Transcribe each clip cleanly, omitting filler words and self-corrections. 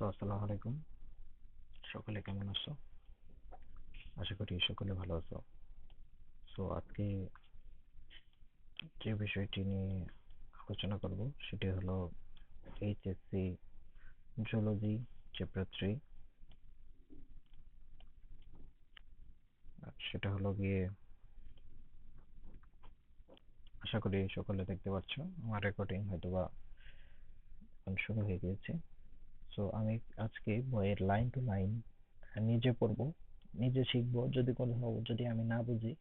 আসসালামু আলাইকুম। সকলে কেমন আছো? আশা করি সকলে ভালো আছো। আজকে যে বিষয়টি নিয়ে আলোচনা করব সেটি হলো এইচএসসি জুলজি চ্যাপ্টার 3। সেটা হলো গিয়ে, আশা করি সকলে দেখতে পাচ্ছ আমার রেকর্ডিং হয়তোবা এখন শুরু হয়ে গিয়েছে। আমি আজকে বইয়ের লাইন টু লাইন নিজে পড়বো, নিজে শিখবো। যদি আমি না বুঝি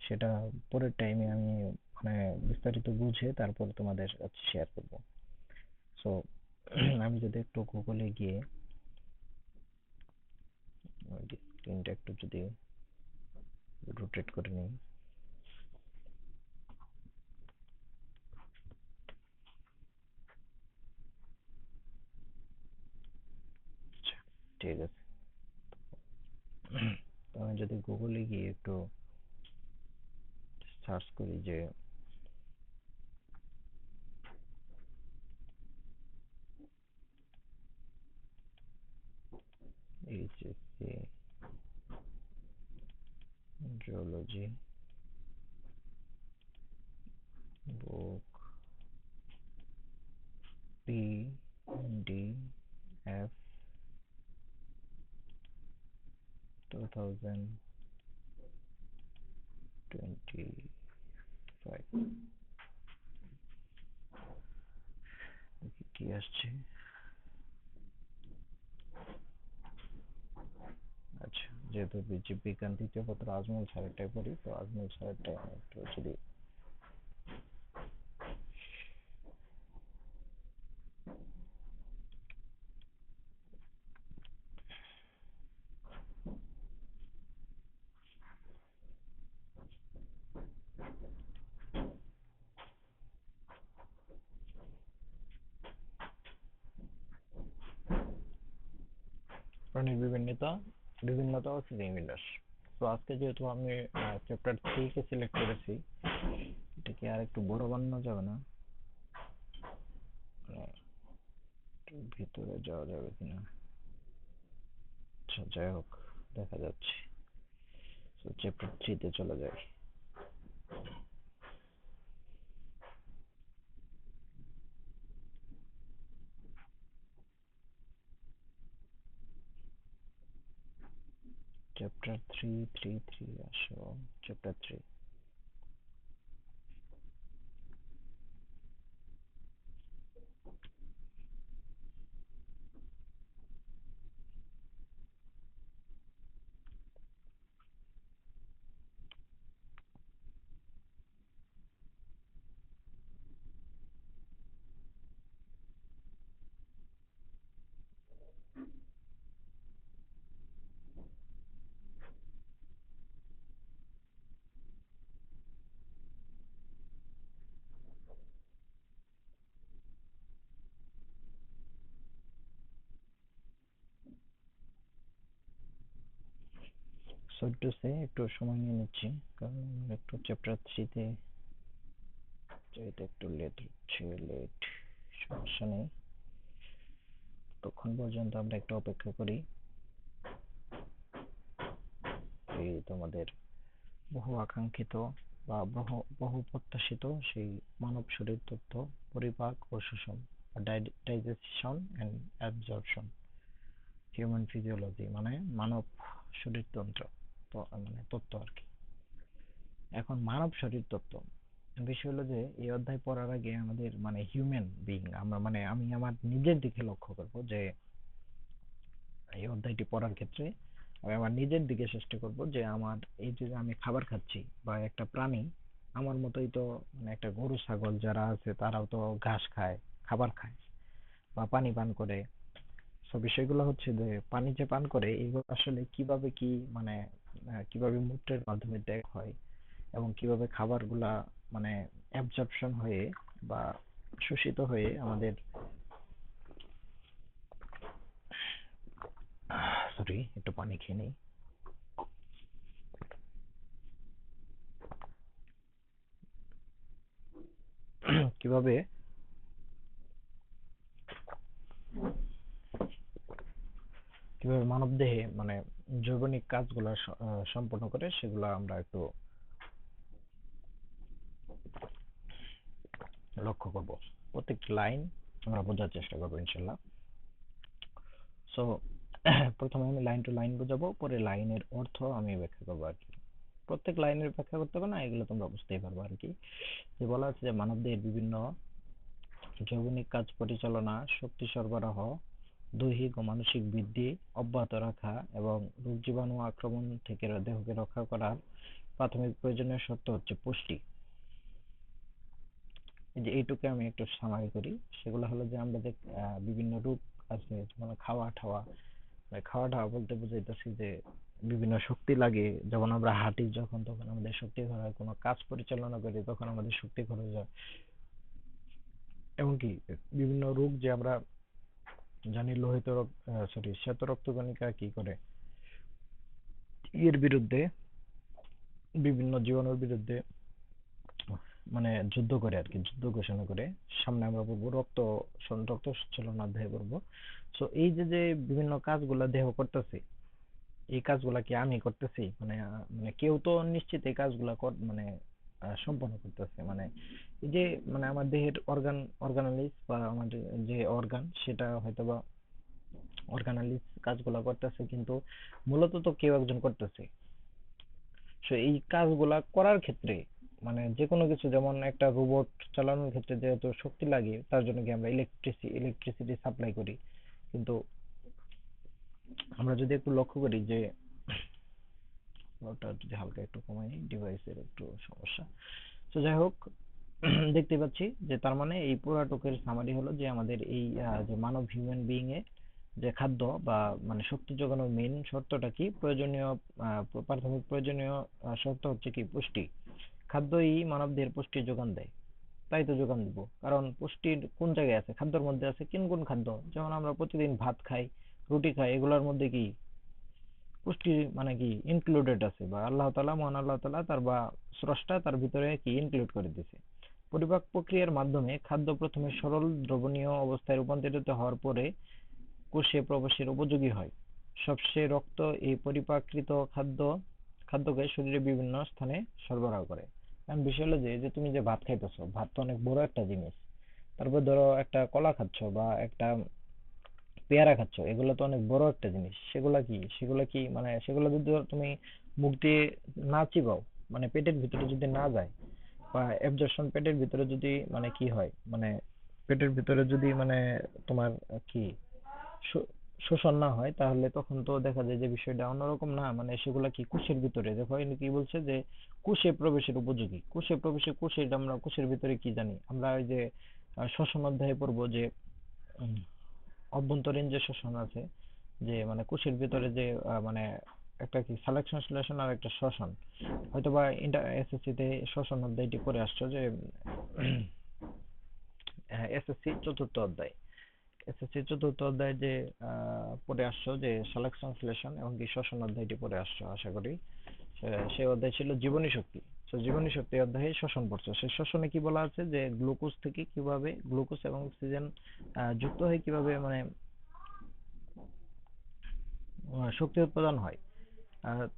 সেটা পরের টাইমে আমি মানে বিস্তারিত বুঝে তারপর তোমাদের কাছে শেয়ার করব। সো আমি যদি একটু গুগলে গিয়ে স্ক্রিনটা একটু যদি রোটেট করে নিই। আচ্ছা, ঠিক আছে। তো আমি যদি গুগলে গিয়ে একটু সার্চ করি যে এইচএসসি জুলজি বুক PDF 2025 কি আসছে। আচ্ছা, যেহেতু বিজ্ঞান তৃতীয় পত্র আজমল স্যারেরটাই পড়ি, তো আজমল স্যারেরটা একটু যদি প্রাণীর বিভিন্নতা ও শ্রেণীবিন্যাস। তো আজকে যেহেতু আমি চ্যাপ্টার 3 কে সিলেক্ট করেছি, এটা কি আর একটু বড় বানানো যাবে না? মানে একটু ভিতরে যাওয়া যাবে কিনা। আচ্ছা, যাই হোক, দেখা যাচ্ছে। চ্যাপ্টার 3 তে চলে যাই। চ্যাপ্টার 3 আসো। চ্যাপ্টার 3। একটু একটু সময় নিয়ে নিচ্ছি, কারণ একটু চ্যাপ্টার 3 তে যেতে একটু লেট হচ্ছে। সমস্যা নেই, তখন পর্যন্ত আমরা একটু অপেক্ষা করি। এই তোমাদের বহু আকাঙ্ক্ষিত বা বহু প্রত্যাশিত সেই মানব শরীর তত্ত্ব, পরিপাক ও শোষণ, digestion and absorption, human physiology মানে মানব শরীরতন্ত্র, তো মানে তত্ত্ব আর কি। এখন মানব শরীর তত্ত্ব বিষয় হলো যে এই অধ্যায় পড়ার আগে আমাদের মানে হিউম্যান বিং, আমরা মানে আমি আমার নিজের দিকে লক্ষ্য করব যে এই অধ্যায়টি পড়ার ক্ষেত্রে আমি আমার নিজের দিকে চেষ্টা করব যে আমার এই যে আমি খাবার খাচ্ছি বা একটা প্রাণী আমার মতোই তো, মানে একটা গরু ছাগল যারা আছে তারাও তো ঘাস খায়, খাবার খায় বা পানি পান করে। বিষয়গুলো হচ্ছে যে পানি যে পান করে এগুলো আসলে কিভাবে কি মানে কিভাবে মূত্রের মাধ্যমে ত্যাগ হয় এবং কিভাবে খাবারগুলা মানে অ্যাবজর্পশন হয়ে বা শোষিত হয়ে আমাদের, সরি একটু পানি খেয়ে নিই, কিভাবে কিভাবে মানবদেহে মানে জৈবনিক কাজগুলো সম্পন্ন করে সেগুলো আমরা একটু লক্ষ্য করব। প্রত্যেকটি লাইন আমরা বোঝার চেষ্টা করবো ইনশাল্লাহ। সো প্রথমে আমি লাইন টু লাইন বোঝাবো, পরে লাইনের অর্থ আমি ব্যাখ্যা করবো আর কি। প্রত্যেক লাইনের ব্যাখ্যা করতে হবে না, এগুলো তোমরা বুঝতেই পারবে আর কি। যে বলা আছে যে মানবদেহের বিভিন্ন যৌবনিক কাজ পরিচালনা, শক্তি সরবরাহ, দৈহিক ও মানসিক বৃদ্ধি অব্যাহত রাখা এবং রোগ জীবাণু আক্রমণ থেকে দেহকে রক্ষা করার প্রাথমিক প্রয়োজনীয় শর্ত হচ্ছে পুষ্টি। এই যে এইটুকু আমি একটু সামারি করি। সেগুলো হলো যে আমরা যে বিভিন্ন রোগ আছে, মানে খাওয়া ঠাওয়া, খাওয়া দাওয়া বলতে বুঝাইতেছি যে বিভিন্ন শক্তি লাগে, যেমন আমরা হাঁটি যখন তখন আমাদের শক্তি খরচ হয়, কোনো কাজ পরিচালনা করি তখন আমাদের শক্তি খরচ হয়, এমনকি বিভিন্ন রোগ যে আমরা জানি লোহিত শ্বেত রক্তকণিকা কি করে এর বিরুদ্ধে, বিভিন্ন জীবাণুর বিরুদ্ধে মানে যুদ্ধ করে আর কি, যুদ্ধ ঘোষণা করে। সামনে আমরা পড়বো রক্ত সঞ্চালন অধ্যায়ে পড়বো। সো এই যে যে বিভিন্ন কাজগুলা দেহ করতেছে, এই কাজগুলা কি আমি করতেছি? মানে কেউ তো নিশ্চিত এই কাজগুলা মানে সম্পন্ন করতেছে। মানে এই যে মানে আমার দেহের অর্গানালিজ বা আমাদের যে অর্গান, সেটা হয়তোবা অর্গানালিজ কাজগুলা করতেছে, কিন্তু মূলত তো কেউ একজন করতেছে। সো এই কাজগুলা করার ক্ষেত্রে মানে যে কোনো কিছু, যেমন একটা রোবট চালানোর ক্ষেত্রে যেহেতু শক্তি লাগে, তার জন্য কি আমরা ইলেকট্রিসিটি সাপ্লাই করি। কিন্তু আমরা যদি একটু লক্ষ্য করি যে ওটা যদি হালকা একটু কমাই, ডিভাইসের একটু সমস্যা। তো যাই হোক, দেখতে পাচ্ছি যে তার মানে এই পুরো টুকের সামারি হলো যে আমাদের এই যে মানব হিউম্যান বিইং এ যে খাদ্য বা মানে শক্তি যোগানোর মেইন শর্তটা কি, প্রয়োজনীয় প্রাথমিক প্রয়োজনীয় শর্ত হচ্ছে কি পুষ্টি। খাদ্যই মানবদেহের পুষ্টির যোগান দেয়। তাই তো যোগান দিব, কারণ পুষ্টির কোন জায়গায় আছে? খাদ্যের মধ্যে আছে। কোন কোন খাদ্য? যেমন আমরা প্রতিদিন ভাত খাই, রুটি খাই, এগুলোর মধ্যে কি পুষ্টি মানে কি ইনক্লুডেড আছে, বা আল্লাহ তাআলা, মহান আল্লাহ তাআলা তার বা স্রষ্টা তার ভিতরে কি ইনক্লুড করে দিয়েছে। পরিপাক প্রক্রিয়ার মাধ্যমে খাদ্য প্রথমে সরল দ্রবণীয় অবস্থায় রূপান্তরিত হওয়ার পরে কোষে প্রবেশের উপযোগী হয়। সবশেষে রক্ত এই পরিপাকৃত খাদ্যকে শরীরের বিভিন্ন স্থানে সরবরাহ করে। কারণ বিষয় হলো যে এই যে তুমি যে ভাত খাইতেছো, ভাত তো অনেক বড় একটা জিনিস। তারপর ধরো একটা কলা খাচ্ছো বা একটা পেয়ারা খাচ্ছ, এগুলো তো অনেক বড় একটা জিনিস। সেগুলা কি মানে সেগুলো যদি ধরো তুমি মুখ দিয়ে না চিবাও, মানে পেটের ভিতরে যদি না যায়, বা অ্যাবজর্পশন পেটের ভিতরে যদি মানে কি হয়, মানে পেটের ভিতরে যদি মানে তোমার কি শো- শোষণ না হয়, তাহলে তখন তো দেখা যায় যে বিষয়টা অন্যরকম না। মানে সেগুলা কি কোষের ভিতরে দেখো, এখানে কি বলছে যে কোষে প্রবেশের উপযোগী। আমরা কোষের ভিতরে কি জানি আমরা, ওই যে শ্বসন অধ্যায়ে পড়বো যে উম, অভ্যন্তরীণ যে শ্বসন আছে, যে মানে কোষের ভিতরে যে মানে একটা কি সালেকশন আর একটা শ্বসন, হয়তোবা এসএসসি তে শ্বসন অধ্যায়টি পড়ে আসছো যে এসএসসি চতুর্থ অধ্যায়, যে পড়ে আসছো যে সালেকশন সংশ্লেষণ এবং কি শ্বসন অধ্যায়টি পড়ে আসছো আশা করি। সেই অধ্যায় ছিল জীবনী শক্তি। তো জীবনী শক্তি অধ্যায়ে শ্বসন পড়ছো। সেই শ্বসনে কি বলা আছে যে গ্লুকোজ থেকে কিভাবে গ্লুকোজ এবং অক্সিজেন যুক্ত হয়ে কিভাবে মানে শক্তি উৎপাদন হয়।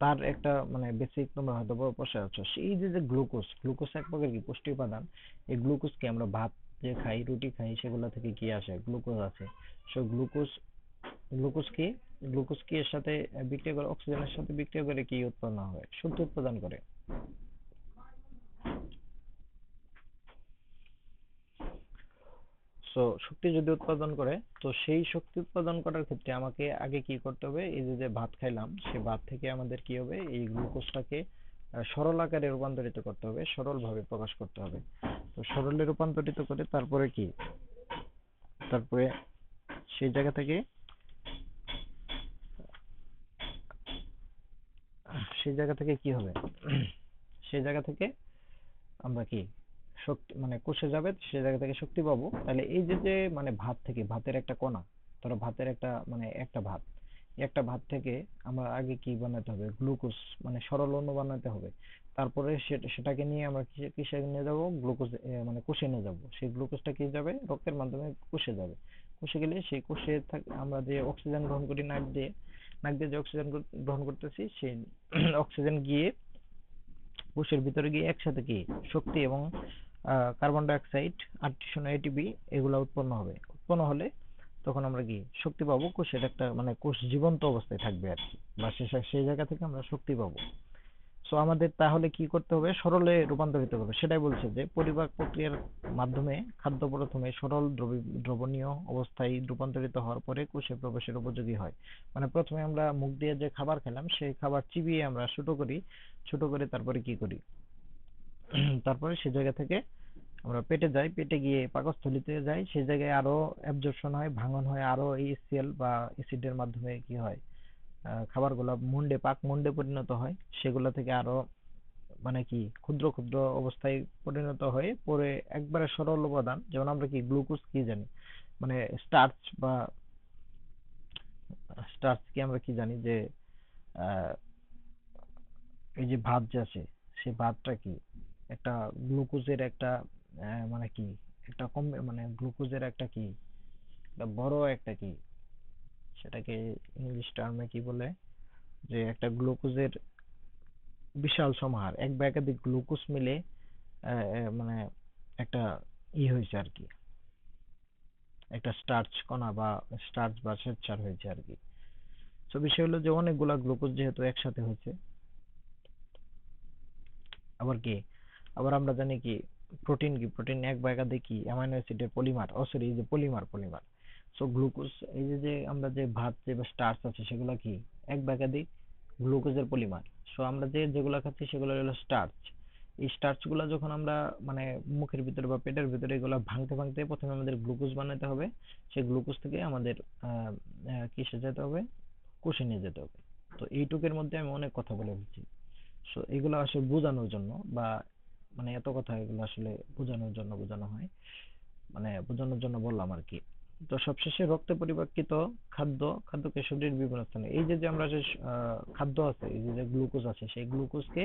তার একটা মানে বেসিক তোমরা হয়তো বসে আছো। সেই যে যে গ্লুকোজ এক প্রকার কি পুষ্টি উপাদান। এই গ্লুকোজকে আমরা ভাত যে খাই, রুটি খাই, সেগুলো থেকে কি আসে? গ্লুকোজ আছে। সো গ্লুকোজ কি গ্লুকোজ কি এর সাথে বিক্রিয়া করে, অক্সিজেনের সাথে বিক্রিয়া করে কি উৎপন্ন হয়? শক্তি উৎপাদন করে। সো শক্তি যদি উৎপাদন করে, তো সেই শক্তি উৎপাদন করার ক্ষেত্রে আমাকে আগে কি করতে হবে? এই যে যে ভাত খাইলাম, সেই ভাত থেকে আমাদের কি হবে? এই গ্লুকোজটাকে সরল আকারে রূপান্তরিত করতে হবে, সরল ভাবে প্রকাশ করতে হবে। তো সরলে রূপান্তরিত করে তারপরে সেই জায়গা থেকে কি হবে? সেই জায়গা থেকে আমরা কি শক্তি মানে কোষে যাবে, সে জায়গা থেকে শক্তি পাবো। তাহলে এই যে যে মানে ভাত থেকে, ভাতের একটা কণা, ধরো ভাতের একটা মানে একটা ভাত থেকে আমরা আগে কি বানাতে হবে? গ্লুকোজ মানে সরল অণু বানাতে হবে। তারপরে সেটাকে নিয়ে আমরা কিসে নিয়ে যাব? গ্লুকোজ মানে কোষে নিয়ে যাব। সেই গ্লুকোজটা কি যাবে? রক্তের মাধ্যমে কোষে যাবে। কোষে গেলে সেই কোষে আমরা যে অক্সিজেন গ্রহণ করি নাক দিয়ে, নাক দিয়ে যে অক্সিজেন গ্রহণ করতেছি সেই অক্সিজেন গিয়ে কোষের ভিতরে গিয়ে একসাথে কি শক্তি এবং কার্বন ডাই অক্সাইড, আর্টিশন, এটিপি এগুলা উৎপন্ন হবে। উৎপন্ন হলে তখন আমরা কি শক্তি পাবো, কোষের একটা মানে কোষ জীবন্ত অবস্থায় থাকবে আর কি, বা সেই জায়গা থেকে আমরা শক্তি পাবো। সো আমাদের তাহলে কি করতে হবে, সরলে রূপান্তরিত হবে, সেটাই বলছে যে পরিপাক প্রক্রিয়ার মাধ্যমে খাদ্য প্রথমে সরল দ্রবণীয় অবস্থায় রূপান্তরিত হওয়ার পরে কোষে প্রবেশের উপযোগী হয়। মানে প্রথমে আমরা মুখ দিয়ে যে খাবার খেলাম সেই খাবার চিবিয়ে আমরা ছোট করি, ছোট করে তারপরে কি করি, তারপরে সে জায়গা থেকে আমরা পেটে যাই, পেটে গিয়ে পাকস্থলীতে যাই, সেই জায়গায় আরো অ্যাবজর্পশন হয়, ভাঙন হয়, আরো এইচসিএল বা অ্যাসিডের মাধ্যমে কি হয়, খাবারগুলো পাক মুন্ডে পরিণত হয়, সেগুলো থেকে আরো মানে কি ক্ষুদ্র ক্ষুদ্র অবস্থায় পরিণত হয়ে পরে একবারে সরল উপাদান, যেমন আমরা কি গ্লুকোজ কি জানি, মানে স্টার্চ বা স্টার্চ কি আমরা কি জানি যে আহ, এই যে ভাত যে আছে সেই ভাতটা কি একটা গ্লুকোজের একটা মানে কি একটা কম মানে গ্লুকোজের একটা কি একটা বড় একটা কি সেটাকে ইংলিশ টার্মে কি বলে, যে একটা গ্লুকোজের বিশাল সমাহার, এক বা একাধিক গ্লুকোজ মিলে মানে একটা হয়েছে আর কি, একটা স্টার্চ কণা বা স্টার্চ বা শ্বেতসার হয়েছে আর কি। তো বিষয় হলো যে অনেকগুলা গ্লুকোজ যেহেতু একসাথে হয়েছে, আবার কি আবার আমরা জানি কি প্রোটিন কি, প্রোটিন এক বা একাধিক কি অ্যামাইনো অ্যাসিডের পলিমার, সরি এই যে পলিমার। সো গ্লুকোজ এই যে যে আমরা যে ভাত যে স্টার্চ আছে সেগুলো কি এক বা একাধিক গ্লুকোজের পলিমার। সো আমরা যে যেগুলো খাচ্ছি সেগুলো হলো স্টার্চ। এই স্টার্চ গুলা যখন আমরা মানে মুখের ভিতরে বা পেটের ভিতরে এগুলো ভাঙতে ভাঙতে প্রথমে আমাদের গ্লুকোজ বানাতে হবে, সেই গ্লুকোজ থেকে আমাদের কিসে যেতে হবে, কোষে নিয়ে যেতে হবে। তো এইটুকের মধ্যে আমি অনেক কথা বলে ফেলছি। সো এগুলো আসলে বোঝানোর জন্য বা মানে এত কথা এগুলো আসলে বোঝানোর জন্য বোঝানো হয়, মানে বোঝানোর জন্য বললাম আর কি। তো সবশেষে রক্তে পরিপাকিত খাদ্যকে শরীরের বিভিন্ন স্থানে এই যে যে আমরা যে খাদ্য আছে, এই যে যে গ্লুকোজ আছে সেই গ্লুকোজকে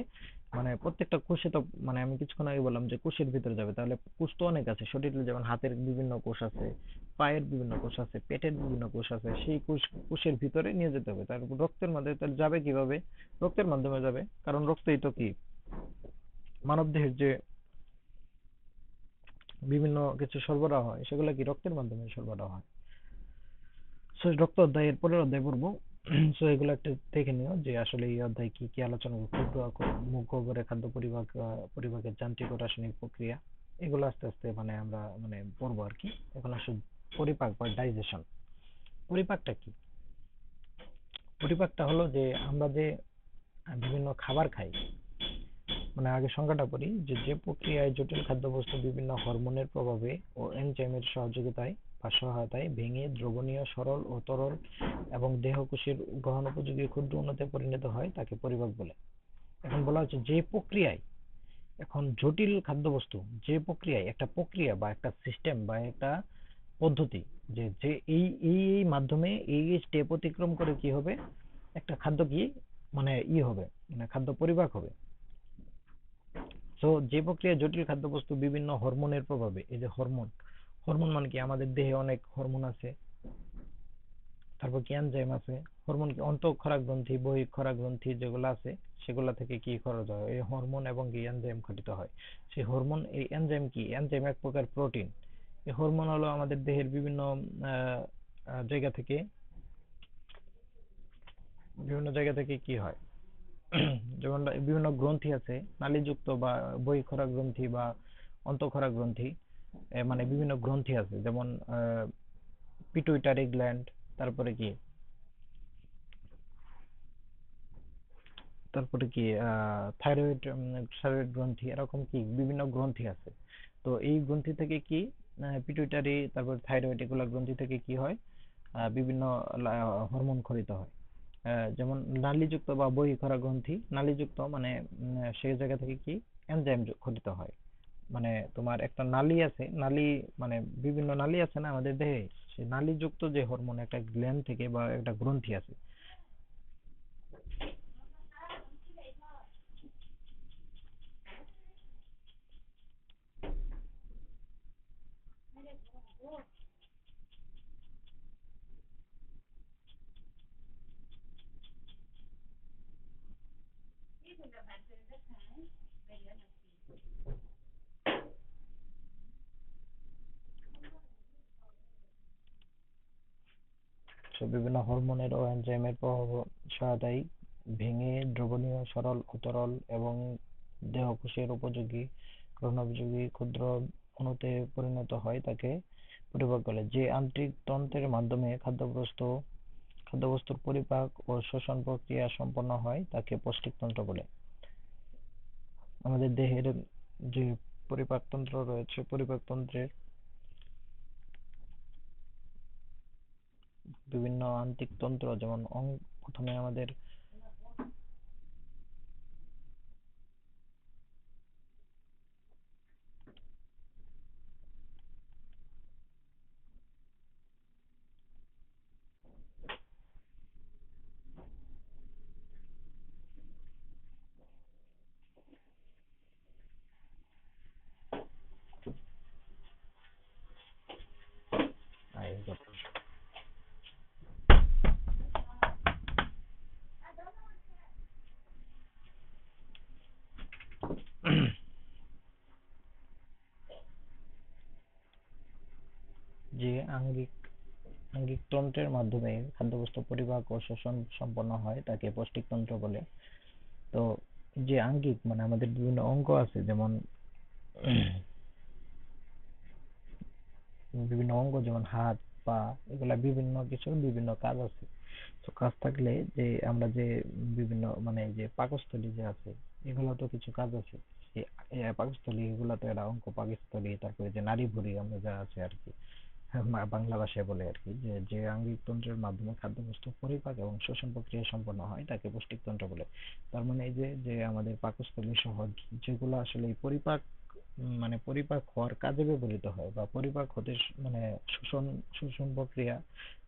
মানে প্রত্যেকটা কোষে তো মানে আমি কিছুক্ষণ আগে বললাম যে কোষের ভিতরে যাবে, তাহলে কোষ তো অনেক আছে শরীরে, যেমন হাতের বিভিন্ন কোষ আছে, পায়ের বিভিন্ন কোষ আছে, পেটের বিভিন্ন কোষ আছে, সেই কোষের ভিতরে নিয়ে যেতে হবে। তারপর রক্তের মাধ্যমে তাহলে যাবে কিভাবে, রক্তের মাধ্যমে যাবে, কারণ রক্তই তো কি মানবদেহের যে বিভিন্ন কিছু সরবরাহ হয় সেগুলো কি রক্তের মাধ্যমে সরবরাহ হয়। সো রক্ত অধ্যায়ের পরের অধ্যায় পড়বো। সো এগুলো একটা দেখে নিও যে আসলে এই অধ্যায় কি কি আলোচনা করবে, মুখ গহ্বরে খাদ্য পরিপাকের যান্ত্রিক ও রাসায়নিক প্রক্রিয়া, এগুলো আস্তে আস্তে মানে আমরা মানে পড়বো আর কি। এখন আসলে পরিপাক বা ডাইজেশন। পরিপাকটা কি, পরিপাকটা হলো যে আমরা যে বিভিন্ন খাবার খাই, মানে আগে সংজ্ঞাটা পড়ি যে যে প্রক্রিয়ায় জটিল খাদ্যবস্তু বিভিন্ন হরমোনের প্রভাবে ও এনজাইমের সহযোগিতায় বা সহায়তায় ভেঙে দ্রবণীয় সরল ও তরল এবং দেহকোষের গ্রহণ উপযোগী ক্ষুদ্র অণুতে পরিণত হয় তাকে পরিপাক বলে। এখন বলা হচ্ছে যে প্রক্রিয়ায়, এখন জটিল খাদ্যবস্তু যে প্রক্রিয়ায়, একটা প্রক্রিয়া বা একটা সিস্টেম বা একটা পদ্ধতি, যে যে এই মাধ্যমে এই স্টেপ অতিক্রম করে কি হবে, একটা খাদ্য কি মানে হবে, মানে খাদ্য পরিপাক হবে। তো যে প্রক্রিয়ায় জটিল খাদ্যবস্তু বিভিন্ন হরমোনের প্রভাবে, এই যে হরমোন, হরমোন মানে কি আমাদের দেহে অনেক হরমোন আছে, তারপর কি এনজাইম আছে, হরমোন কি অন্তঃক্ষরা গ্রন্থি বহিঃক্ষরা গ্রন্থি যেগুলো আছে সেগুলা থেকে কি খরচ হয়, এই হরমোন এবং কি এনজাইম গঠিত হয়। সেই হরমোন এই এনজাইম কি, এনজাইম এক প্রকার প্রোটিন। এই হরমোন হলো আমাদের দেহের বিভিন্ন জায়গা থেকে কি হয়, যেমন বিভিন্ন গ্রন্থি আছে, নালীযুক্ত বা বহিঃক্ষরা গ্রন্থি বা অন্তঃক্ষরা গ্রন্থি, মানে বিভিন্ন গ্রন্থি আছে, যেমন পিটুইটারি গ্ল্যান্ড, তারপরে কি তারপরে কি থাইরয়েড, থাইরয়েড গ্রন্থি, এরকম কি বিভিন্ন গ্রন্থি আছে। তো এই গ্রন্থি থেকে কি পিটুইটারি তারপর থাইরয়েড এগুলা গ্রন্থি থেকে কি হয়, বিভিন্ন হরমোন ক্ষরিত হয়। যেমন নালীযুক্ত বা বহিঃক্ষরা গ্রন্থি, নালীযুক্ত মানে সেই জায়গা থেকে কি এনজাইম ক্ষরিত হয়। মানে তোমার একটা নালী আছে, নালী মানে বিভিন্ন নালী আছে না আমাদের দেহে, সেই নালীযুক্ত যে হরমোন একটা গ্ল্যান্ড থেকে বা একটা গ্রন্থি আছে। বিভিন্ন হরমোনের ও এনজাইমের প্রভাব সহায়তায় ভেঙে দ্রবণীয়, সরল ও তরল এবং দেহকোষের উপযোগী, গ্রহণোপযোগী ক্ষুদ্র অণুতে পরিণত হয় তাকে পরিপাক বলে। যে আন্তরিক তন্ত্রের মাধ্যমে খাদ্যবস্তুর পরিপাক ও শোষণ প্রক্রিয়া সম্পন্ন হয় তাকে পৌষ্টিকতন্ত্র বলে। আমাদের দেহের যে পরিপাকতন্ত্র রয়েছে, পরিপাকতন্ত্রের বিভিন্ন আন্তরিক তন্ত্র, যেমন প্রথমে আমাদের যে আঙ্গিক আঙ্গিক তন্ত্রের মাধ্যমে খাদ্যবস্তু পরিপাক ও শোষণ সম্পন্ন হয় তাকে পৌষ্টিকতন্ত্র বলে। তো যে আঙ্গিক মানে আমাদের বিভিন্ন অঙ্গ আছে, যেমন বিভিন্ন অঙ্গ যেমন হাত, পা, এগুলা বিভিন্ন কিছু বিভিন্ন কাজ আছে। তো কাজ থাকলে যে আমরা যে বিভিন্ন মানে যে পাকস্থলী যে আছে, এগুলো তো কিছু কাজ আছে। পাকস্থলী এগুলা তো একটা অঙ্গ, পাকস্থলী। তারপরে যে নাড়ি ভুঁড়ি আমরা যা আছে আর কি, বাংলা ভাষায় বলে আর কি, যে যে আঙ্গিক তন্ত্রের মাধ্যমে খাদ্যবস্তু পরিপাক এবং শোষণ প্রক্রিয়া সম্পন্ন হয় তাকে পৌষ্টিকতন্ত্র বলে। তার মানে এই যে যে আমাদের পাকস্থলী সহ যেগুলো আসলে এই পরিপাক মানে পরিপাক হওয়ার কাজে ব্যবহৃত হয়, বা পরিপাক হতে মানে শোষণ শোষণ প্রক্রিয়া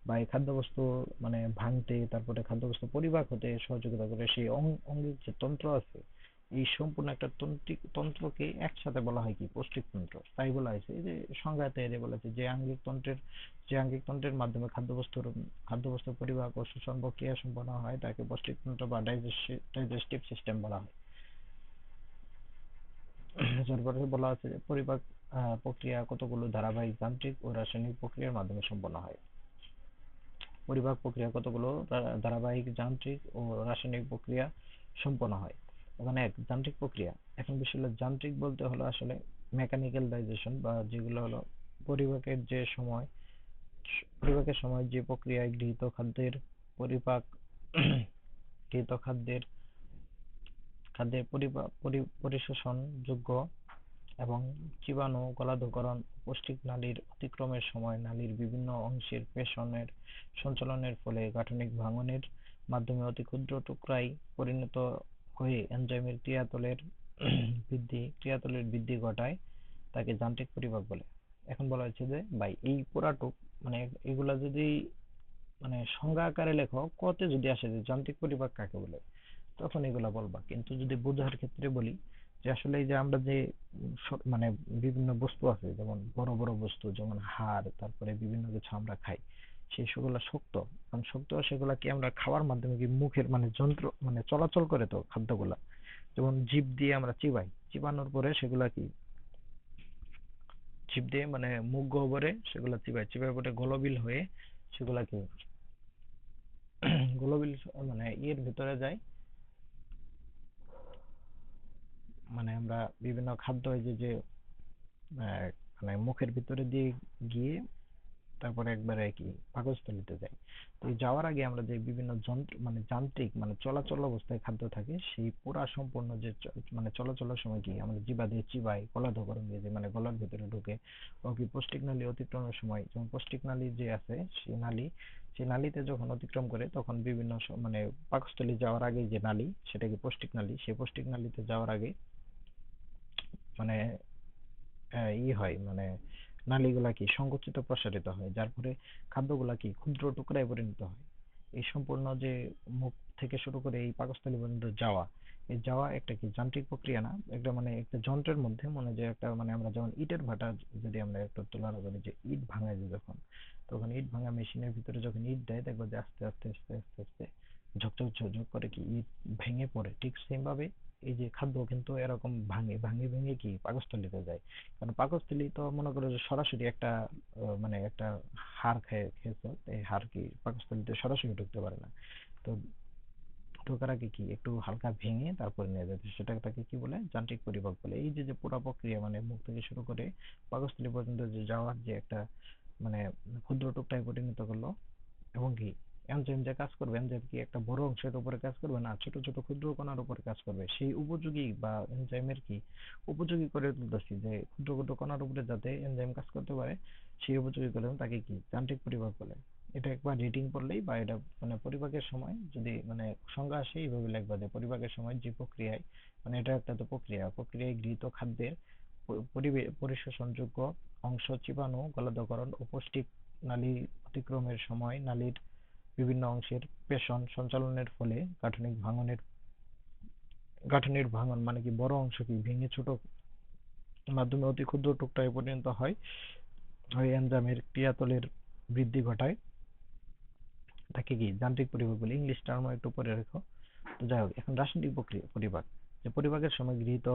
বা এই খাদ্যবস্তু মানে ভাঙতে, তারপরে খাদ্যবস্তু পরিপাক হতে সহযোগিতা করে, সেই অঙ্গিক যে তন্ত্র আছে, এই সম্পূর্ণ একটা তন্ত্রকে একসাথে বলা হয় কি পৌষ্টিকতন্ত্র। তাই বলা হয়েছে যে সংজ্ঞাতে এর বলা হয়েছে যে আঙ্গিক তন্ত্রের মাধ্যমে খাদ্যবস্তুর পরিপাক ও শোষণ প্রক্রিয়া সম্পন্ন হয় তাকে পৌষ্টিকতন্ত্র বা ডাইজেস্টিভ সিস্টেম বলা হয়। তারপরে বলা আছে যে পরিপাক প্রক্রিয়া কতগুলো ধারাবাহিক যান্ত্রিক ও রাসায়নিক প্রক্রিয়ার মাধ্যমে সম্পন্ন হয়। পরিপাক প্রক্রিয়া কতগুলো ধারাবাহিক যান্ত্রিক ও রাসায়নিক প্রক্রিয়া সম্পন্ন হয়। ওখানে এক যান্ত্রিক প্রক্রিয়া। এখন বিষয় হলো যান্ত্রিক বলতে হলো আসলে মেকানিক্যাল ডাইজেশন, বা যেগুলো হলো পরিপাকের যে সময় পরিপাকের সময় যে প্রক্রিয়ায় পরিপাক গৃহীত খাদ্যের পরিশোষণ যোগ্য এবং জীবাণু গলাধঃকরণ, পৌষ্টিক নালীর অতিক্রমের সময় নালীর বিভিন্ন অংশের পেশনের সঞ্চালনের ফলে গাঠনিক ভাঙনের মাধ্যমে অতি ক্ষুদ্র টুকরায় পরিণত হয়ে এনজাইমের ক্রিয়াতলের বৃদ্ধি ঘটায় তাকে যান্ত্রিক পরিপাক বলে। এখন বলা হচ্ছে যে ভাই এই পুরাটুক মানে এগুলা যদি মানে সংজ্ঞা আকারে লেখো, কতে যদি আসে যে যান্ত্রিক পরিপাক কাকে বলে, তখন এগুলা বলবা। কিন্তু যদি বোঝার ক্ষেত্রে বলি যে আসলে এই যে আমরা যে মানে বিভিন্ন বস্তু আছে, যেমন বড় বড় বস্তু যেমন হাড়, তারপরে বিভিন্ন কিছু আমরা খাই, সেই সেগুলা শক্ত। কারণ শক্ত, সেগুলা কি আমরা খাওয়ার মাধ্যমে কি মুখের মানে যন্ত্র মানে চলাচল করে তো খাদ্যগুলা, যেমন জিভ দিয়ে আমরা চিবাই, চিবানোর পরে সেগুলা কি জিভ দিয়ে মানে মুখ গহ্বরে সেগুলা চিবাই, চিবাই পরে গলবিল হয়ে সেগুলা কি গলবিল মানে ইয়ের ভিতরে যায়। মানে আমরা বিভিন্ন খাদ্য এই যে যে মানে মুখের ভিতরে দিয়ে গিয়ে তারপরে একবারে কি পাকস্থলীতে যায়। তো এই যাওয়ার আগে আমরা যে বিভিন্ন যন্ত্র মানে যান্ত্রিক মানে চলাচল অবস্থায় খাদ্য থাকে, সেই পুরা সম্পূর্ণ যে মানে চলাচলের সময় কি আমরা জিহ্বা দিয়ে চিবাই, গলাধঃকরণ দিয়ে যে মানে গলার ভিতরে ঢুকে, ও কি পৌষ্টিক নালী অতিক্রমের সময়, যেমন পৌষ্টিক নালী যে আছে সেই নালীতে যখন অতিক্রম করে তখন বিভিন্ন মানে পাকস্থলী যাওয়ার আগে যে নালী, সেটা কি পৌষ্টিক নালী, সেই পৌষ্টিক নালীতে যাওয়ার আগে মানে হয় মানে নালীগুলা কি সংকুচিত প্রসারিত হয়, যার ফলে খাদ্যগুলা কি ক্ষুদ্র টুকরায় পরিণত হয়। এই সম্পূর্ণ যে মুখ থেকে শুরু করে এই পাকস্থলী পর্যন্ত যাওয়া, এই যাওয়া একটা কি যান্ত্রিক প্রক্রিয়া না, একটা মানে একটা যন্ত্রের মধ্যে মনে যে একটা মানে আমরা যেমন ইটের ভাটা যদি আমরা একটা তুলনা করি, যে ইট ভাঙা যায় যখন, তখন ইট ভাঙা মেশিনের ভিতরে যখন ইট দেয় দেখবো যে আস্তে আস্তে আস্তে আস্তে আস্তে ঝকঝক ঝকঝক করে কি ইট ভেঙে পড়ে, ঠিক সেম ভাবে এই যে খাদ্য কিন্তু এরকম ভাঙে ভাঙে ভেঙে কি পাকস্থলীতে যায়। কারণ পাকস্থলী তো মনে করো যে সরাসরি একটা মানে একটা হাড় খেয়েছো, এই হাড় কি পাকস্থলীতে সরাসরি ঢুকতে পারে না। তো ঢোকার আগে কি একটু হালকা ভেঙে তারপরে নিয়ে যেতে, সেটাকে কি বলে, যান্ত্রিক পরিপাক বলে। এই যে যে পুরো প্রক্রিয়া মানে মুখ থেকে শুরু করে পাকস্থলী পর্যন্ত যে যাওয়ার যে একটা মানে ক্ষুদ্র টুকটায় পরিণত করলো, এবং কি এনজাইম যে কাজ করবে, এনজাইম কি একটা বড় অংশের উপরে কাজ করবে না, ছোট ছোট ক্ষুদ্র কণার উপরে কাজ করবে। সেই উপযোগী বা এনজাইমের কি উপযোগী করে তুলতেছি, যে ক্ষুদ্র ক্ষুদ্র কণার উপরে যাতে এনজাইম কাজ করতে পারে, সেই উপযোগী করে তাকে কি যান্ত্রিক পরিপাক বলে। এটা একবার রিডিং পড়লেই বা এটা মানে পরিপাকের সময় যদি মানে সংজ্ঞা আসে এইভাবে লিখবা যে পরিপাকের সময় যে প্রক্রিয়ায়, মানে এটা একটা তো প্রক্রিয়ায় গৃহীত খাদ্যের পরিশোষণযোগ্য অংশ চিবানো, গলাধঃকরণ ও পৌষ্টিক নালী অতিক্রমের সময় নালীর বিভিন্ন অংশের পেষণ সঞ্চালনের ফলে গাঠনিক ভাঙন মানে কি বড় অংশ কি ভেঙে ছোট মাধ্যমে অতি ক্ষুদ্র টুকরায় পরিণত হয়, ওই এনজাইমের ক্রিয়াতলের বৃদ্ধি ঘটায়, তাকে কি যান্ত্রিক পরিপাক বলে। ইংলিশ টার্ম একটু পরে রেখো। তো যাই হোক, এখন রাসায়নিক পরিপাক, যে পরিপাকের সময় গৃহীত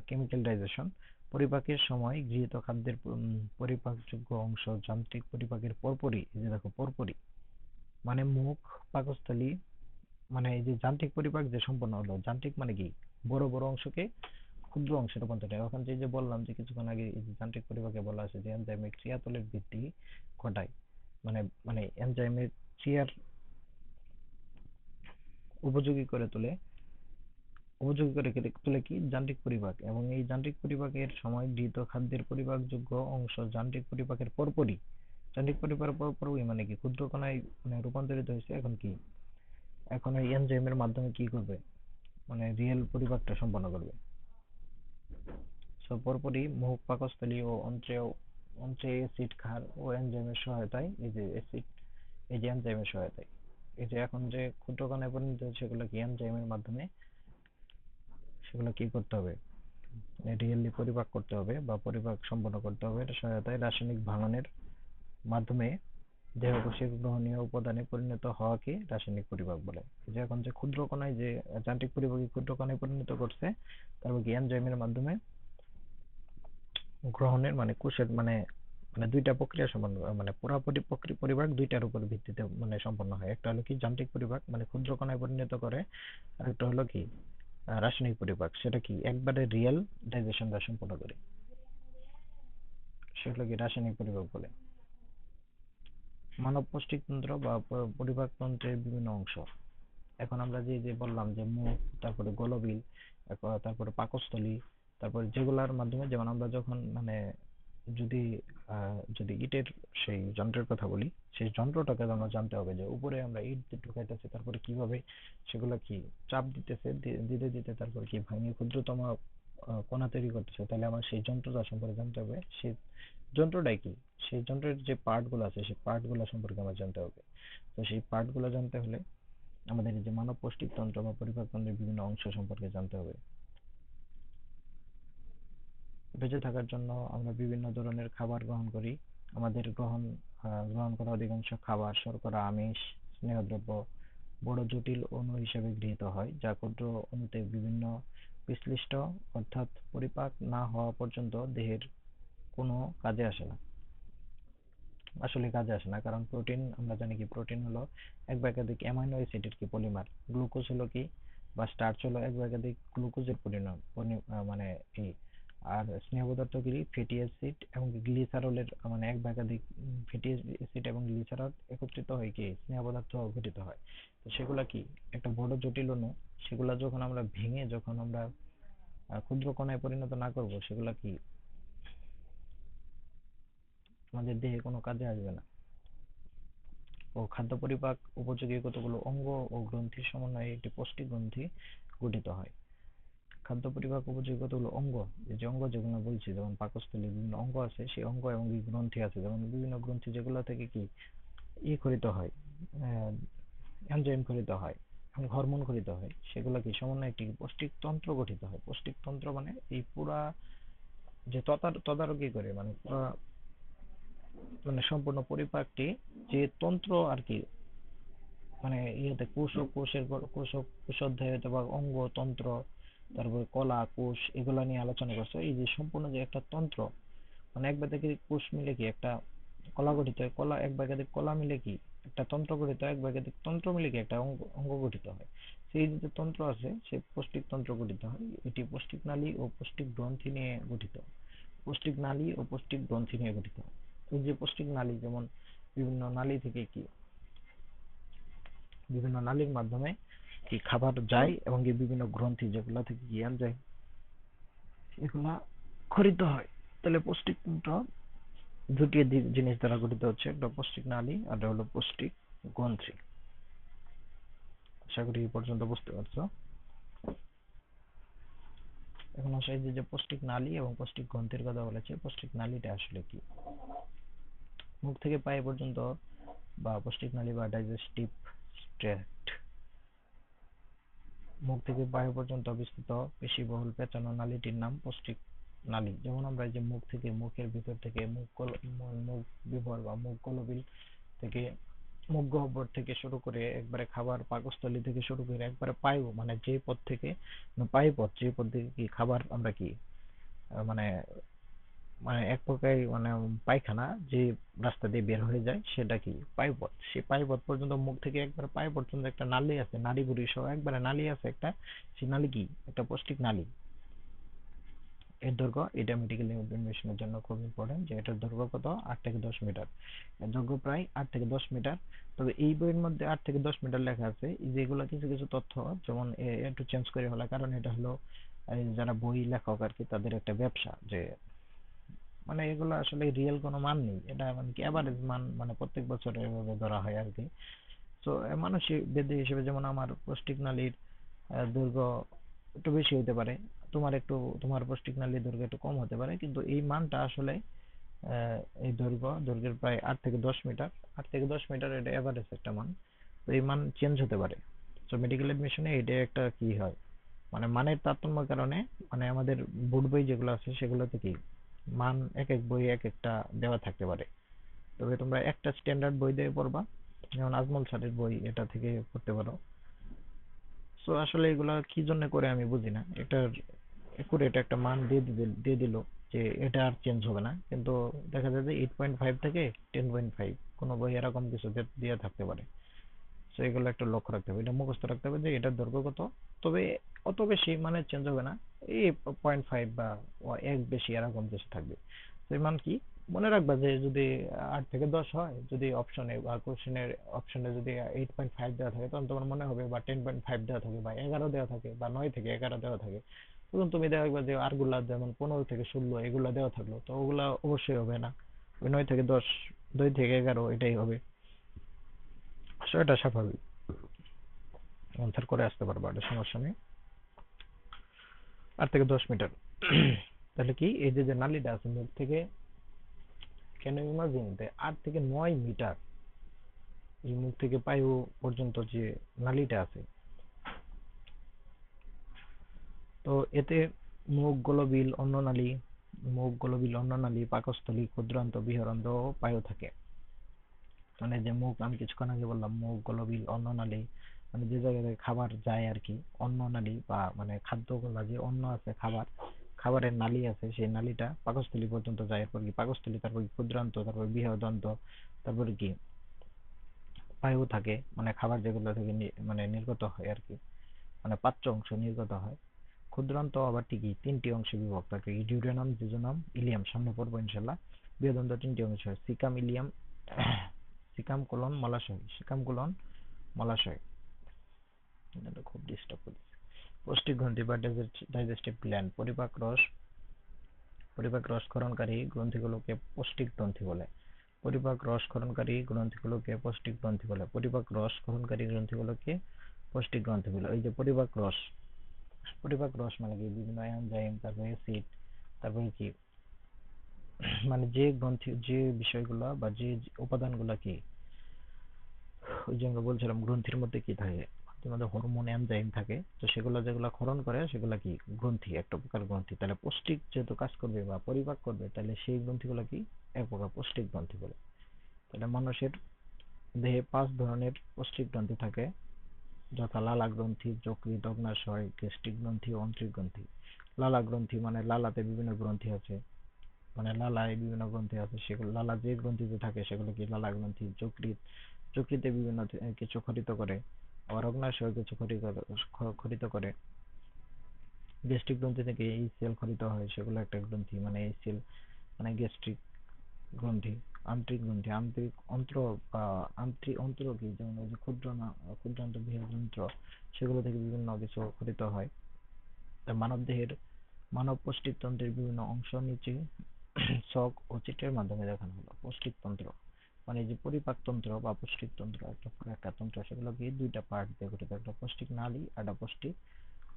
কেমিক্যাল ডাইজেশন, পরিপাকের সময় গৃহীত খাদ্যের পরিপাকযোগ্য অংশ যান্ত্রিক পরিপাকের পরপরই, এই যে দেখো পরপরই মানে মুখ, পাকস্থলী, মানে এই যে যান্ত্রিক পরিপাক যে সম্পন্ন হলো, যান্ত্রিক মানে কি বড় বড় অংশকে ক্ষুদ্র অংশে রূপান্তর হয়। এখন যে যে বললাম যে কিছুক্ষণ আগে, এই যে যান্ত্রিক পরিপাকে বলা আছে যে এনজাইমের ক্রিয়াতলের বৃদ্ধি ঘটায়, মানে মানে এনজাইমের ক্রিয়ার উপযোগী করে তোলে, তোলে কি যান্ত্রিক পরিপাক। এবং এই যান্ত্রিক পরিপাকের সময় গৃহীত খাদ্যের পরিপাকযোগ্য অংশ যান্ত্রিক পরিপাকের পরপরই, যান্ত্রিক পরিপাকের পরপরই মানে কি ক্ষুদ্র কণায় মানে রূপান্তরিত হয়েছে। এখন কি, এখন এই এনজাইমের মাধ্যমে কি করবে, মানে রিয়েল পরিপাকটা সম্পন্ন করবে। সো পরপরই মুখ, পাকস্থলী ও অন্ত্রে অ্যাসিড ক্ষার ও এনজাইমের সহায়তায়, এই যে অ্যাসিড, এই যে এনজাইমের সহায়তায়, এই যে এখন যে ক্ষুদ্র কণায় পরিণত হচ্ছে সেগুলো কি এনজাইমের মাধ্যমে সেগুলো কি করতে হবে, রিয়েলি পরিপাক করতে হবে বা পরিপাক সম্পন্ন করতে হবে। এটা সহায়তায় রাসায়নিক ভাঙনের মাধ্যমে দেহকোষের গ্রহণীয় উপাদানে পরিণত হওয়াকে রাসায়নিক পরিপাক বলে। যে এখন যে ক্ষুদ্র কণায় যে যান্ত্রিক পরিপাকে ক্ষুদ্র কণায় পরিণত করছে, তারপর কি এনজাইমের মাধ্যমে গ্রহণের মানে কোষের মানে মানে দুইটা প্রক্রিয়া সম্পন্ন, মানে পুরাপুরি পরিপাক দুইটার উপর ভিত্তিতে মানে সম্পন্ন হয়। একটা হলো কি যান্ত্রিক পরিপাক মানে ক্ষুদ্র কণায় পরিণত করে, আর একটা হলো কি রাসায়নিক পরিপাক, সেটা কি একবারে রিয়েল ডাইজেশনটা সম্পন্ন করে, সেগুলো কি রাসায়নিক পরিপাক বলে। মানব পৌষ্টিকতন্ত্র বা পরিপাক তন্ত্রের বিভিন্ন অংশ, এখন আমরা যে যে বললাম যে মুখ, তারপরে গলবিল, তারপরে পাকস্থলী, তারপরে যেগুলার মাধ্যমে, যেমন আমরা যখন মানে যদি যদি ইটের সেই যন্ত্রের কথা বলি, সেই যন্ত্রটাকে আমরা জানতে হবে যে উপরে আমরা ইট ঢুকাইতেছি, তারপরে কিভাবে সেগুলা কি চাপ দিতেছে, দিতে দিতে তারপর কি ভাঙে ক্ষুদ্রতম কণা তৈরি করতেছে, তাহলে আমার সেই যন্ত্রটা সম্পর্কে জানতে হবে। সেই যন্ত্রটাই কি, সেই যন্ত্রের যে পার্ট গুলো আছে সেই পার্ট গুলো সম্পর্কে আমার জানতে হবে। তো সেই পার্ট গুলো জানতে হলে আমাদের এই যে মানব পৌষ্টিকতন্ত্র বা পরিপাকতন্ত্রের বিভিন্ন অংশ সম্পর্কে জানতে হবে। বেঁচে থাকার জন্য আমরা বিভিন্ন ধরনের খাবার গ্রহণ করি। আমাদের গ্রহণ করা অধিকাংশ খাবার শর্করা, আমিষ, স্নেহদ্রব্য বড় জটিল অণু হিসেবে গৃহীত হয়, যা ক্ষুদ্র অণুতে বিভিন্ন বিশ্লিষ্ট, অর্থাৎ পরিপাক না হওয়া পর্যন্ত দেহের কোনো কাজে আসে না। আসলে কাজে আসে না, কারণ প্রোটিন, আমরা জানি কি প্রোটিন হলো এক বা একাধিক অ্যামাইনো অ্যাসিডের কি পলিমার। গ্লুকোজ হলো কি বা স্টার্চ হলো এক বা একাধিক গ্লুকোজের পরিণাম মানে এই। আর স্নেহ পদার্থ কি ফ্যাটি অ্যাসিড এবং গ্লিসারলের মানে এক বা একাধিক ফ্যাটি অ্যাসিড এবং গ্লিসারল একত্রিত হয়ে কি স্নেহ পদার্থ গঠিত হয়। তো সেগুলা কি একটা বড় জটিল অণু, সেগুলা যখন আমরা ভেঙে যখন আমরা ক্ষুদ্র কণায় পরিণত না করব, সেগুলা কি আমাদের দেহে কোনো কাজে আসবে না। ও খাদ্য পরিপাক উপযোগী কতগুলো অঙ্গ ও গ্রন্থির সমন্বয়ে একটি পুষ্টি গ্রন্থি গঠিত হয়। খাদ্য পরিপাক উপযোগী কতগুলো অঙ্গ, এই যে অঙ্গ যেগুলো বলছি, যেমন পাকস্থলীর বিভিন্ন অঙ্গ আছে, সেই অঙ্গ এবং গ্রন্থি আছে, যেমন বিভিন্ন গ্রন্থি যেগুলো থেকে কি খরিত হয়, এনজাইম খরিত হয় এবং হরমোন খরিত হয়, সেগুলো কি সমন্বয়ে একটি পৌষ্টিক তন্ত্র গঠিত হয়। পৌষ্টিক তন্ত্র মানে এই পুরা যে তদারকি করে, মানে পুরা মানে সম্পূর্ণ পরিপাকটি যে তন্ত্র আর কি, মানে ইয়েতে কোষ ও কোষের কোষ ও কোষাধ্যায় অথবা অঙ্গ তন্ত্র, তারপরে কলা, কোষ এগুলা নিয়ে আলোচনা করছে। এই যে সম্পূর্ণ যে একটা তন্ত্র, মানে এক বা একাধিক কোষ মিলে কি একটা কলা গঠিত হয়, কলা এক বা একাধিক কলা মিলে কি একটা তন্ত্র গঠিত হয়, এক বা একাধিক তন্ত্র মিলে কি একটা অঙ্গ অঙ্গ গঠিত হয়। সেই যে তন্ত্র আছে সে পৌষ্টিক তন্ত্র গঠিত হয়, এটি পৌষ্টিক নালী ও পৌষ্টিক গ্রন্থি নিয়ে গঠিত। পৌষ্টিক নালী ও পৌষ্টিক গ্রন্থি নিয়ে গঠিত। এই যে পৌষ্টিক নালী, যেমন বিভিন্ন নালী থেকে কি বিভিন্ন নালীর মাধ্যমে কি খাবার যায়, এবং কি বিভিন্ন গ্রন্থি যেগুলা থেকে কি যায় এগুলা ক্ষরিত হয়। তাহলে পৌষ্টিক তন্ত্র দুটি জিনিস দ্বারা গঠিত হচ্ছে, একটা পৌষ্টিক নালী আর একটা হলো পৌষ্টিক গ্রন্থি। আশা করি এই পর্যন্ত বুঝতে পারছো। এখন আসে যে পৌষ্টিক নালী এবং পৌষ্টিক গ্রন্থির কথা বলেছে। পৌষ্টিক নালীটা আসলে কি? মুখ থেকে পায়ে পর্যন্ত বা পৌষ্টিক নালী বা ডাইজেস্টিভ ট্র্যাক্ট, মুখ থেকে পায়ে পর্যন্ত বিস্তৃত পেশিবহুল পেঁচানো নালীটির নাম পৌষ্টিক নালী। যেমন আমরা এই যে মুখ থেকে, মুখের ভিতর থেকে মুখ বিভর বা মুখ গলবিল থেকে, মুখ গহ্বর থেকে শুরু করে একবারে খাবার পাকস্থলী থেকে শুরু করে একবারে পায়ু, মানে যে পথ থেকে পায়ু পথ, যে পথ থেকে কি খাবার আমরা কি মানে মানে এক প্রকার মানে পায়খানা যে রাস্তা দিয়ে বের হয়ে যায় সেটা কি পায়ুপথ। সেই পায়ুপথ পর্যন্ত মুখ থেকে একবার পায়ু পর্যন্ত একটা নালী আছে, নাড়ি ভুঁড়ি সহ একবারে নালী আছে একটা। সেই নালী কি একটা পৌষ্টিক নালী। এর দৈর্ঘ্য, এটা মেডিকেল ইনফরমেশনের জন্য খুব ইম্পর্টেন্ট, যে এটার দৈর্ঘ্য কত, 8 থেকে 10 মিটার। এর দৈর্ঘ্য প্রায় 8 থেকে 10 মিটার। তবে এই বইয়ের মধ্যে 8 থেকে 10 মিটার লেখা আছে, যেগুলো কিছু কিছু তথ্য যেমন একটু চেঞ্জ করে হলো, কারণ এটা হলো যারা বই লেখক আর কি তাদের একটা ব্যবসা, যে মানে এগুলো আসলে রিয়েল কোনো মান নেই, এটা মানে কি এভারেজ মান, মানে প্রত্যেক বছর এভাবে ধরা হয় আর কি। তো মানসিক ব্যাধি হিসেবে যেমন আমার পৌষ্টিক নালীর দৈর্ঘ্য একটু বেশি হতে পারে, তোমার পৌষ্টিক নালীর দৈর্ঘ্য একটু কম হতে পারে, কিন্তু এই মানটা আসলে এই দৈর্ঘ্যের প্রায় 8 থেকে 10 মিটার। 8 থেকে 10 মিটার এটা এভারেজ একটা মান। তো এই মান চেঞ্জ হতে পারে। তো মেডিকেল এডমিশনে এটা একটা কি হয়, মানে মানের তারতম্যের কারণে, মানে আমাদের বোর্ড বই যেগুলো আছে সেগুলোতে কি মান এক এক বই এক একটা দেওয়া থাকতে পারে। তবে তোমরা একটা স্ট্যান্ডার্ড বই দিয়ে পড়বা, যেমন আজমল স্যারের বই, এটা থেকে পড়তে পারো। সো আসলে এগুলা কি জন্য করে আমি বুঝি না, এটার একুরেট একটা মান দিয়ে দিল যে এটা আর চেঞ্জ হবে না, কিন্তু দেখা যায় যে 8.5 থেকে 10.5 কোনো বই এরকম কিছু দিয়ে থাকতে পারে। সো এগুলো একটু লক্ষ্য রাখতে হবে, এটা মুখস্থ রাখতে হবে যে এটার দৈর্ঘ্য কত। তবে অত বেশি মানে চেঞ্জ হবে না, এই 0.5 বা এক বেশি এরকম কিছু থাকবে। তো এই মান কি মনে রাখবা, যে যদি 8 থেকে 10 হয়, যদি অপশনে বা কোশ্চেনের অপশনে যদি 8.5 দেওয়া থাকে, তখন তোমার মনে হবে, বা 10.5 দেওয়া থাকে, বা 11 দেওয়া থাকে, বা 9 থেকে 11 দেওয়া থাকে, তখন তুমি দেখবা যে আরগুলা যেমন 15 থেকে 16 এগুলা দেওয়া থাকলো, তো ওগুলা অবশ্যই হবে না, ওই 9 থেকে 10, 2 থেকে 11 এটাই হবে। তো এটা স্বাভাবিক, অ্যান্সার করে আসতে পারবা, এটা সমস্যা নেই। 8 থেকে 10 মিটার। তাহলে কি এই যে যে নালীটা আছে মুখ থেকে, কেন ইমাজিন 8 থেকে 9 মিটার এই মুখ থেকে পায়ু পর্যন্ত যে নালীটা আছে, তো এতে মুখ গলবিল অন্ননালী, পাকস্থলী, ক্ষুদ্রান্ত, বৃহদান্ত্র ও পায়ু থাকে। মানে যে মুখ, আমি কিছুক্ষণ আগে বললাম মুখ গলবিল অন্ননালী, মানে যে জায়গায় খাবার যায় আর কি, অন্ননালী বা মানে খাদ্যগুলা যে অন্ন আছে, খাবারের নালী আছে, সেই নালীটা পাকস্থলী পর্যন্ত যায়। এরপর কি পাকস্থলী, তারপর কি ক্ষুদ্রান্ত, তারপর বৃহদান্ত্র, তারপরে কি পায়ু থাকে, মানে খাবার যেগুলো থেকে মানে নির্গত হয় আর কি, মানে পাচ্য অংশ নির্গত হয়। ক্ষুদ্রান্ত আবার ঠিকই 3টি অংশে বিভক্ত থাকে, ডিউডেনাম, জেজুনাম, ইলিয়াম, সামনে পড়বো ইনশাল্লাহ। বৃহদান্ত্র 3টি অংশ হয়, সিকাম, ইলিয়াম, সিকাম কোলন মলাশয়, এটা খুব ডিস্টার্ব করছে। পৌষ্টিক গ্রন্থি বা ডাইজেস্টিভ গ্ল্যান্ড, পরিপাক রস ক্ষরণকারী গ্রন্থিগুলোকে পৌষ্টিক গ্রন্থি বলে। এই যে পরিপাক রস মানে কি বিভিন্ন এনজাইম, তারপর অ্যাসিড, তারপরে কি মানে যে গ্রন্থি, যে বিষয়গুলো বা যে উপাদানগুলো কি, ওই যে আমরা বলছিলাম গ্রন্থির মধ্যে কি থাকে, গ্রন্থির মধ্যে হরমোন, এনজাইম থাকে, তো সেগুলো যেগুলো ক্ষরণ করে সেগুলো কি গ্রন্থি, একটা প্রকার গ্রন্থি। তাহলে পৌষ্টিক যেহেতু কাজ করবে বা পরিপাক করবে, তাহলে সেই গ্রন্থিগুলো কি এক প্রকার পৌষ্টিক গ্রন্থি বলে। তাহলে মানুষের দেহে 5 ধরনের পৌষ্টিক গ্রন্থি থাকে। যথা লালা গ্রন্থি, যকৃৎ, অগ্ন্যাশয়, গ্যাস্ট্রিক গ্রন্থি, অন্ত্রিক গ্রন্থি। লালা গ্রন্থি মানে লালাতে বিভিন্ন গ্রন্থি আছে, মানে লালায় বিভিন্ন গ্রন্থি আছে, সেগুলো লালা যে গ্রন্থিতে থাকে সেগুলো কি লালা গ্রন্থি। যকৃৎ, যকৃতে বিভিন্ন কিছু খরিত করে। আবার অগ্ন্যাশয় কিছু খরিত করে। গ্যাস্ট্রিক গ্রন্থি থেকে এই সেল খরিত হয়, সেগুলো একটা গ্রন্থি, মানে এই সেল মানে গ্যাস্ট্রিক গ্রন্থি। আন্ত্রিক গ্রন্থি, আন্তরিক অন্ত্র বা আন্ত্রিক অন্ত্র কি, যেমন ওই যে ক্ষুদ্রান্ত বৃহৎযন্ত্র, সেগুলো থেকে বিভিন্ন কিছু খরিত হয়। মানব দেহের মানব পৌষ্টিকতন্ত্রের বিভিন্ন অংশ নিচে ছক ও চিত্রের মাধ্যমে দেখানো হলো। পৌষ্টিকতন্ত্র মানে যে পরিপাকতন্ত্র বা পৌষ্টিকতন্ত্র একটা পুরো একটা তন্ত্র, সেগুলোকে দুইটা পার্ট দিয়ে গঠিত, একটা পৌষ্টিক নালী আর একটা পৌষ্টিক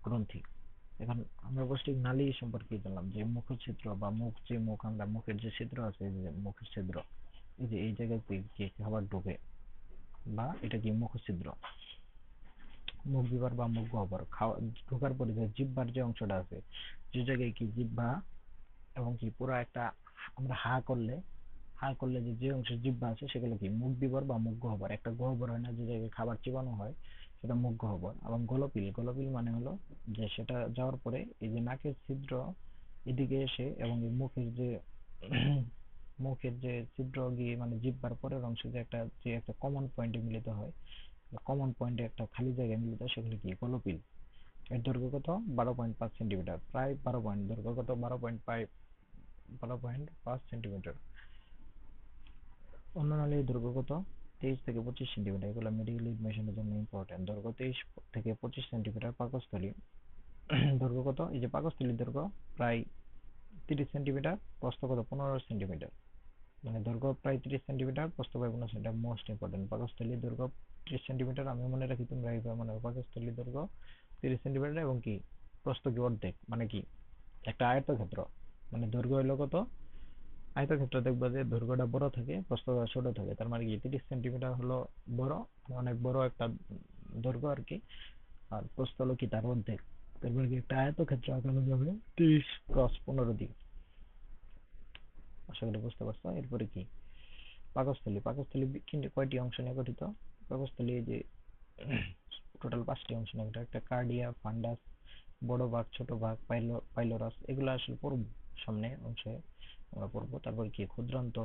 গ্রন্থি। এখন আমরা পৌষ্টিক নালী সম্পর্কে জানলাম, যে মুখচ্ছিদ্র বা মুখ আমরা মুখের যে ছিদ্র আছে, এই যে মুখের ছিদ্র, এই যে এই জায়গায় কি খাবার ঢোকে, বা এটা কি মুখচ্ছিদ্র। মুখ বিভার বা মুখ গহ্বর, খাওয়া ঢোকার পরে যে জিহ্বার যে অংশটা আছে, যে জায়গায় কি জিহ্বা এবং কি পুরো একটা, আমরা হা করলে যে যে অংশের জিহ্বা আছে সেগুলো কি মুখ বিবর বা মুখ গহ্বর। একটা গহ্বর হয় না, যে জায়গায় খাবার চিবানো হয়, সেটা মুখ গহ্বর। এবং গলপিল, গলপিল মানে হলো যে সেটা যাওয়ার পরে এই যে নাকের ছিদ্র এদিকে এসে, এবং এই মুখের যে ছিদ্র গিয়ে মানে জিহ্বার পরের অংশে যে একটা কমন পয়েন্টে মিলিত হয়, কমন পয়েন্টে একটা খালি জায়গায় মিলিত হয়, সেগুলো কি গলপিল। এর দৈর্ঘ্য কত? 12.5 সেন্টিমিটার, প্রায় 12 পয়েন্ট। দৈর্ঘ্য কত? 12.5 সেন্টিমিটার। অন্য নালীর দৈর্ঘ্য কত? 23 থেকে 25 সেন্টিমিটার। এগুলো মেডিকেল ইনফরমেশনের জন্য ইম্পর্টেন্ট। দৈর্ঘ্য 23 থেকে 25 সেন্টিমিটার। পাকস্থলী দৈর্ঘ্য কত? এই যে পাকস্থলীর দৈর্ঘ্য প্রায় 30 সেন্টিমিটার, প্রস্থ কত? 15 সেন্টিমিটার। মানে দৈর্ঘ্য প্রায় 30 সেন্টিমিটার, প্রস্থ প্রায় 15 সেন্টিমিটার। মোস্ট ইম্পর্টেন্ট, পাকস্থলীর দৈর্ঘ্য 30 সেন্টিমিটার। আমি মনে রাখি, তোমরা এইভাবে মনে রাখো, পাকস্থলীর দৈর্ঘ্য 30 সেন্টিমিটার, এবং কি প্রস্থ কি অর্ধেক, মানে কি একটা আয়তক্ষেত্র। মানে দৈর্ঘ্য হলো কত? আয়তক্ষেত্র দেখবা যে দৈর্ঘ্যটা বড় থাকে, প্রস্থটা ছোট থাকে, তার মানে কি 30 সেন্টিমিটার হলো বড়, অনেক বড় একটা দৈর্ঘ্য আর কি। আর প্রস্থ হলো কি তার অর্ধেক। তারপরে কি একটা আয়তক্ষেত্র আঁকানো যাবে 30 × 15 দিয়ে। আশা করি বুঝতে পারছো। এরপরে কি পাকস্থলী। পাকস্থলী কিন্তু কয়টি অংশ নিয়ে গঠিত? পাকস্থলী এই যে টোটাল 5টি অংশ নিয়ে গঠিত। একটা কার্ডিয়া, ফান্ডাস, বড় ভাগ, ছোট ভাগ, পাইলোরাস, এগুলো আসলে পড়বো সামনে অংশে আমরা পড়বো। তারপর কি ক্ষুদ্রান্ত।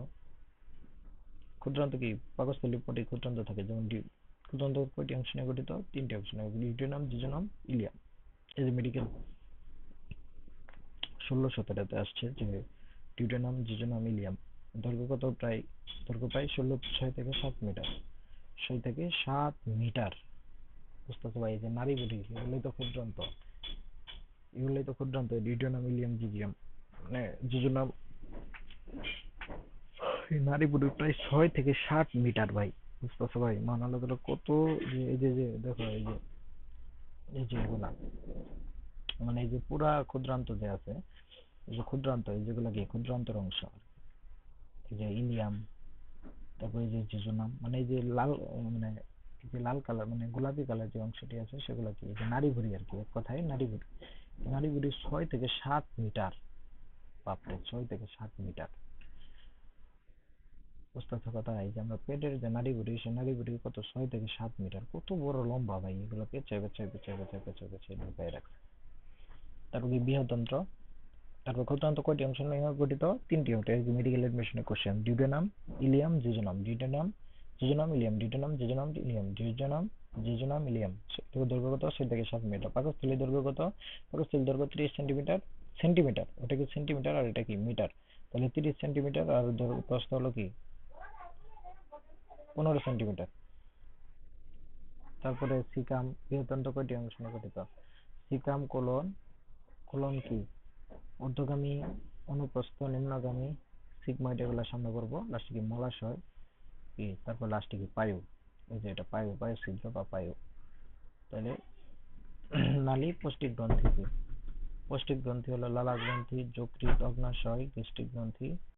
ক্ষুদ্রান্ত কি পাকস্থলীর পটে ক্ষুদ্রান্ত থাকে, যেমন ক্ষুদ্রান্ত কয়টি অংশ নিয়ে গঠিত? 3টি অংশ নিয়ে গঠিত, ডিউটেনাম, জিজোনাম, ইলিয়াম। এই যে মেডিকেল 16-17 আসছে যে ডিউটেনাম, জিজোনাম, ইলিয়াম। দৈর্ঘ্য কত? দৈর্ঘ্য প্রায় 6 থেকে 7 মিটার। 6 থেকে 7 মিটার। বুঝতেছো ভাই? এই যে নারী বুড়ি, এগুলোই তো ক্ষুদ্রান্ত ডিউটেনাম, ইলিয়াম, জিজিয়াম, মানে জিজোনাম। এই নারী বুড়ি প্রায় 6 থেকে 7 মিটার ভাই। বুঝতেছো ভাই? মান আল্লাহ তাআলা কত, যে এই যে দেখো, এই যে এগুলা, মানে এই যে পুরা ক্ষুদ্রান্ত যে আছে, এই যে ক্ষুদ্রান্ত, এই যেগুলা কি ক্ষুদ্রান্তর অংশ, এই যে ইলিয়াম, তারপরে এই যে জিজোনাম, মানে এই যে লাল, মানে এই যে লাল কালার মানে গোলাপি কালার যে অংশটি আছে, সেগুলো কি এই যে নাড়ি ভুঁড়ি আর কি, এক কথায় নাড়ি ভুঁড়ি। নাড়ি ভুঁড়ি 6 থেকে 7 মিটার। বাপরে, 6 থেকে 7 মিটার। বুঝতেছো কথা? এই যে আমরা পেটের যে নাড়ি ভুঁড়ি, সেই নাড়ি ভুঁড়ি কত? 6 থেকে 7 মিটার। কত বড় লম্বা ভাই! এগুলো পেঁচায় পেঁচায় পেঁচায় পেঁচায় পেঁচায় পেঁচায় ঢুকায় রাখছে। তারপর কি বৃহদন্ত্র। তারপর ক্ষুদ্রান্ত কয়টি অংশ নিয়ে গঠিত? 3টি অংশ। মেডিকেল এডমিশনের question. Duodenum, ileum, jejunum. Duodenum, jejunum, ileum. Duodenum, jejunum, ileum. Duodenum, jejunum, ileum. দৈর্ঘ্য কত? 6 থেকে 7 মিটার। পাকস্থলীর দৈর্ঘ্য কত? পাকস্থলীর দৈর্ঘ্য 30 সেন্টিমিটার। সেন্টিমিটার, ওটা কি সেন্টিমিটার আর এটা কি মিটার। তাহলে 30 সেন্টিমিটার, আর প্রস্থ হলো কি 15 সেন্টিমিটার। তারপরে সিকাম। বৃহদন্ত্র কয়টি অংশ নিয়ে গঠিত? Caecum colon. কোলন কি ঊর্ধ্বগামী, অনুপ্রস্থ, নিম্নগামী, সিগময়েড, এগুলো সামনে করবো। লাস্টে কি মলাশয় কি, তারপর লাস্টে কি পায়ু। এই যে এটা পায়ু, পায়ু ছিদ্র বা পায়ু। তাহলে নালী। পৌষ্টিক গ্রন্থি কি? পৌষ্টিক গ্রন্থি হলো লালা গ্রন্থি, যকৃৎ, অগ্ন্যাশয়, গ্যাস্ট্রিক গ্রন্থি,